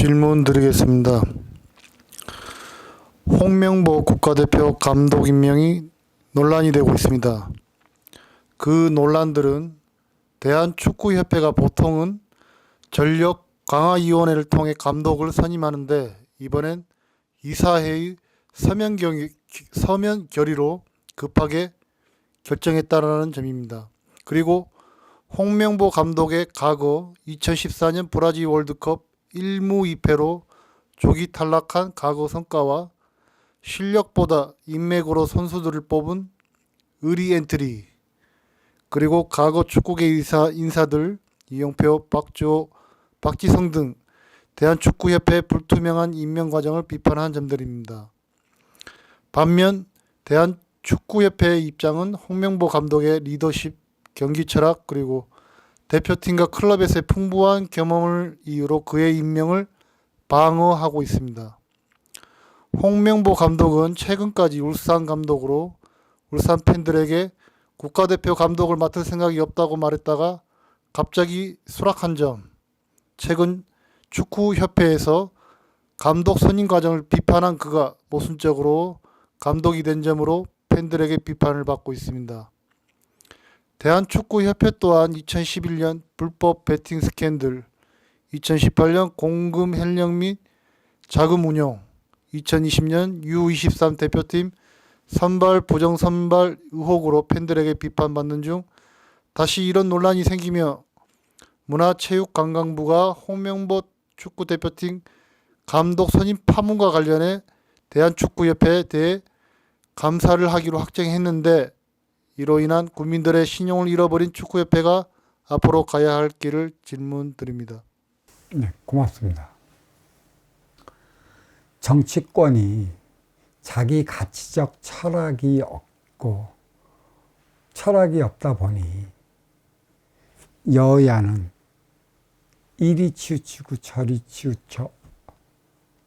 질문 드리겠습니다. 홍명보 국가대표 감독 임명이 논란이 되고 있습니다. 그 논란들은 대한축구협회가 보통은 전력강화위원회를 통해 감독을 선임하는데 이번엔 이사회의 서면 결의로 급하게 결정했다는 점입니다. 그리고 홍명보 감독의 과거 2014년 브라질 월드컵 1무 2패로 조기 탈락한 과거 성과와 실력보다 인맥으로 선수들을 뽑은 의리 엔트리, 그리고 과거 축구계 인사들 이용표, 박주호, 박지성 등 대한축구협회의 불투명한 임명 과정을 비판한 점들입니다. 반면 대한축구협회의 입장은 홍명보 감독의 리더십, 경기 철학, 그리고 대표팀과 클럽에서의 풍부한 경험을 이유로 그의 임명을 방어하고 있습니다. 홍명보 감독은 최근까지 울산 감독으로 울산 팬들에게 국가대표 감독을 맡을 생각이 없다고 말했다가 갑자기 수락한 점, 최근 축구협회에서 감독 선임 과정을 비판한 그가 모순적으로 감독이 된 점으로 팬들에게 비판을 받고 있습니다. 대한축구협회 또한 2011년 불법 베팅 스캔들, 2018년 공금 횡령 및 자금 운용, 2020년 U23 대표팀 선발 부정 선발 의혹으로 팬들에게 비판받는 중 다시 이런 논란이 생기며 문화체육관광부가 홍명보 축구대표팀 감독 선임 파문과 관련해 대한축구협회에 대해 감사를 하기로 확정했는데 이로 인한 국민들의 신용을 잃어버린 축구협회가 앞으로 가야 할 길을 질문드립니다. 네, 고맙습니다. 정치권이 자기 가치적 철학이 없고 철학이 없다 보니 여야는 이리 치우치고 저리 치우쳐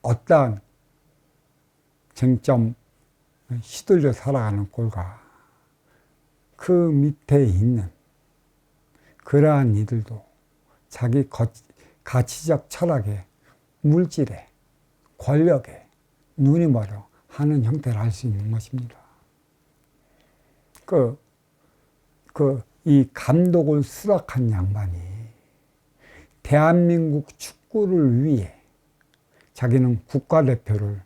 어떠한 쟁점 시들려 살아가는 꼴과 그 밑에 있는 그러한 이들도 자기 가치적 철학에 물질에 권력에 눈이 멀어 하는 형태를 할 수 있는 것입니다. 이 감독을 수락한 양반이 대한민국 축구를 위해 자기는 국가대표를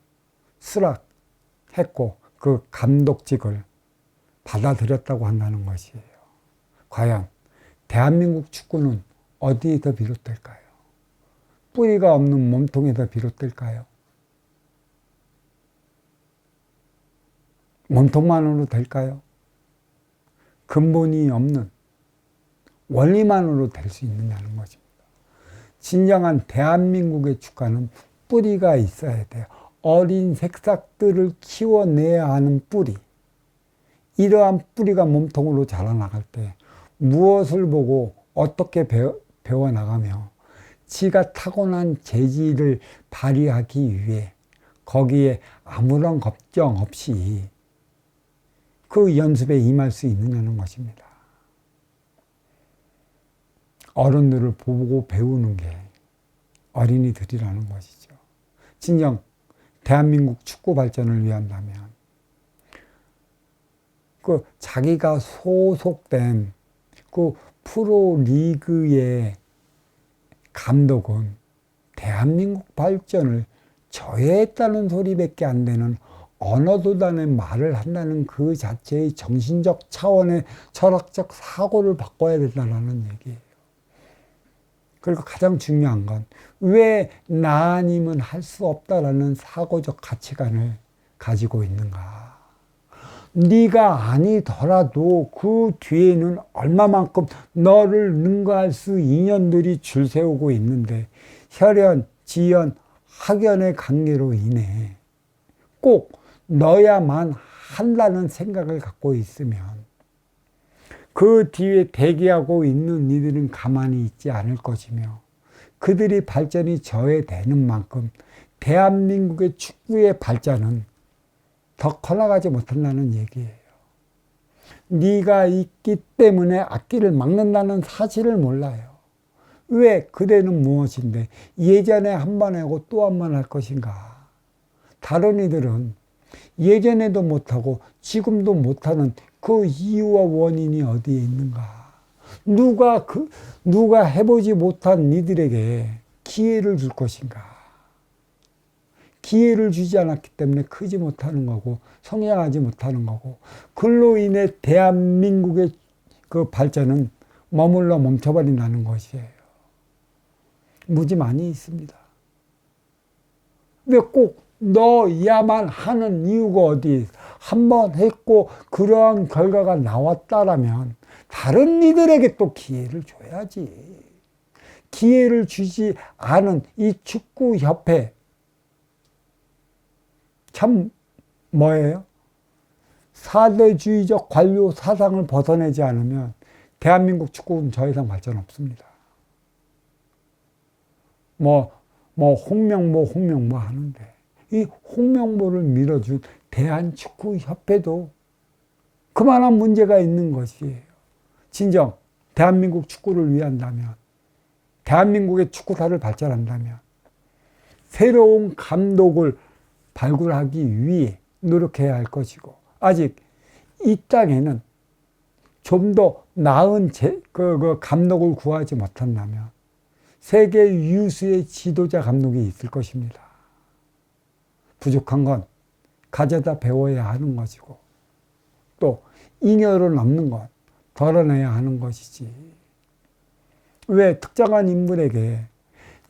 수락했고 그 감독직을 받아들였다고 한다는 것이에요. 과연 대한민국 축구는 어디에서 비롯될까요? 뿌리가 없는 몸통에서 비롯될까요? 몸통만으로 될까요? 근본이 없는 원리만으로 될 수 있느냐는 것입니다. 진정한 대한민국의 축구는 뿌리가 있어야 돼요. 어린 새싹들을 키워내야 하는 뿌리. 이러한 뿌리가 몸통으로 자라나갈 때 무엇을 보고 어떻게 배워나가며 지가 타고난 재질을 발휘하기 위해 거기에 아무런 걱정 없이 그 연습에 임할 수 있느냐는 것입니다. 어른들을 보고 배우는 게 어린이들이라는 것이죠. 진정 대한민국 축구 발전을 위한다면 그 자기가 소속된 그 프로리그의 감독은 대한민국 발전을 저해했다는 소리밖에 안 되는 언어도단의 말을 한다는 그 자체의 정신적 차원의 철학적 사고를 바꿔야 된다는 얘기예요. 그리고 가장 중요한 건 왜 나 아니면 할 수 없다라는 사고적 가치관을 가지고 있는가. 네가 아니더라도 그 뒤에는 얼마만큼 너를 능가할 수 인연들이 줄 세우고 있는데 혈연, 지연, 학연의 관계로 인해 꼭 너야만 한다는 생각을 갖고 있으면 그 뒤에 대기하고 있는 이들은 가만히 있지 않을 것이며 그들이 발전이 저해되는 만큼 대한민국의 축구의 발전은 더 커나가지 못한다는 얘기예요. 네가 있기 때문에 악기를 막는다는 사실을 몰라요. 왜 그대는 무엇인데 예전에 한 번 하고 또 한 번 할 것인가? 다른 이들은 예전에도 못하고 지금도 못하는 그 이유와 원인이 어디에 있는가? 누가 해보지 못한 이들에게 기회를 줄 것인가? 기회를 주지 않았기 때문에 크지 못하는 거고 성장하지 못하는 거고, 그로 인해 대한민국의 그 발전은 머물러 멈춰버린다는 것이에요. 무지 많이 있습니다. 왜 꼭 넣어야만 하는 이유가 어디? 한번 했고 그러한 결과가 나왔다라면 다른 이들에게 또 기회를 줘야지. 기회를 주지 않은 이 축구협회, 참 뭐예요? 사대주의적 관료 사상을 벗어내지 않으면 대한민국 축구는 더 이상 발전 없습니다. 홍명보 하는데 이 홍명보를 밀어준 대한축구협회도 그만한 문제가 있는 것이에요. 진정 대한민국 축구를 위한다면, 대한민국의 축구사를 발전한다면 새로운 감독을 발굴하기 위해 노력해야 할 것이고, 아직 이 땅에는 좀 더 나은 감독을 구하지 못한다면 세계 유수의 지도자 감독이 있을 것입니다. 부족한 건 가져다 배워야 하는 것이고, 또 잉여로 남는 건 덜어내야 하는 것이지. 왜 특정한 인물에게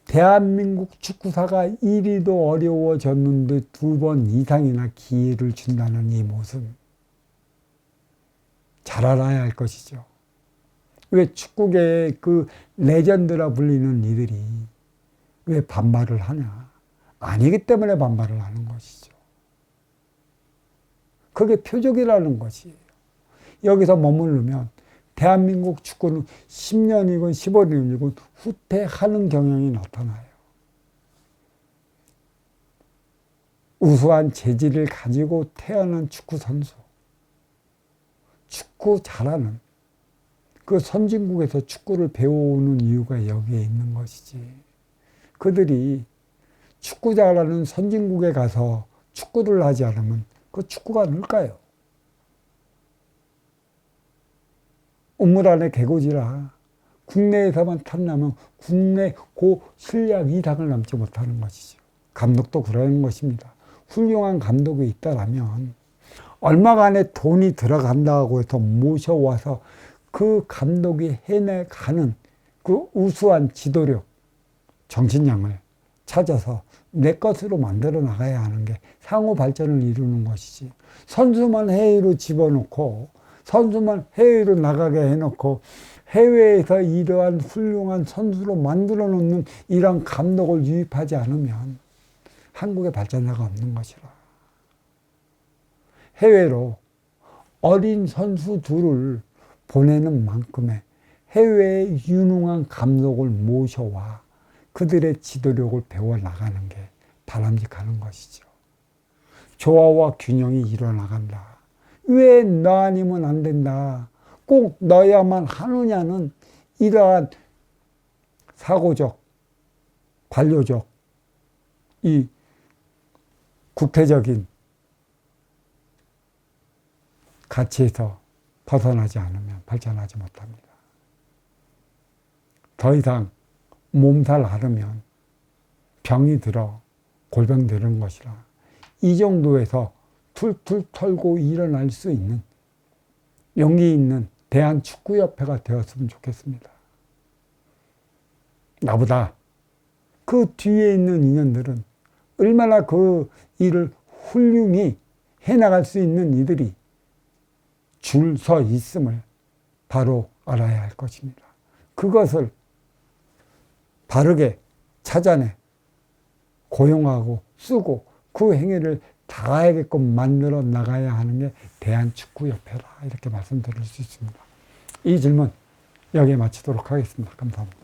대한민국 축구사가 이리도 어려워졌는데 2번 이상이나 기회를 준다는 이 모습, 잘 알아야 할 것이죠. 왜 축구계의 그 레전드라 불리는 이들이 왜 반발을 하냐? 아니기 때문에 반발을 하는 것이죠. 그게 표적이라는 것이에요. 여기서 머무르면 대한민국 축구는 10년이건 15년이건 후퇴하는 경향이 나타나요. 우수한 재질을 가지고 태어난 축구 선수, 축구 잘하는 그 선진국에서 축구를 배워오는 이유가 여기에 있는 것이지. 그들이 축구 잘하는 선진국에 가서 축구를 하지 않으면 그 축구가 늘까요? 우물 안에 개고지라 국내에서만 탐나면 국내 고 실력 이상을 넘지 못하는 것이죠. 감독도 그러는 것입니다. 훌륭한 감독이 있다라면 얼마간의 돈이 들어간다고 해서 모셔와서 그 감독이 해내가는 그 우수한 지도력, 정신량을 찾아서 내 것으로 만들어 나가야 하는 게 상호 발전을 이루는 것이지. 선수만 해외로 집어넣고 선수만 해외로 나가게 해놓고 해외에서 이러한 훌륭한 선수로 만들어 놓는 이런 감독을 유입하지 않으면 한국의 발전사가 없는 것이라. 해외로 어린 선수 둘을 보내는 만큼의 해외의 유능한 감독을 모셔와 그들의 지도력을 배워나가는 게 바람직한 것이죠. 조화와 균형이 일어나간다. 왜 너 아니면 안 된다. 꼭 너야만 하느냐는 이러한 사고적, 관료적, 이 국태적인 가치에서 벗어나지 않으면 발전하지 못합니다. 더 이상 몸살 앓으면 병이 들어 골병 되는 것이라, 이 정도에서 툴툴 털고 일어날 수 있는 용기 있는 대한축구협회가 되었으면 좋겠습니다. 나보다 그 뒤에 있는 인연들은 얼마나 그 일을 훌륭히 해나갈 수 있는 이들이 줄 서 있음을 바로 알아야 할 것입니다. 그것을 바르게 찾아내 고용하고 쓰고 그 행위를 다하게끔 만들어 나가야 하는 게 대한축구협회라, 이렇게 말씀드릴 수 있습니다. 이 질문 여기에 마치도록 하겠습니다. 감사합니다.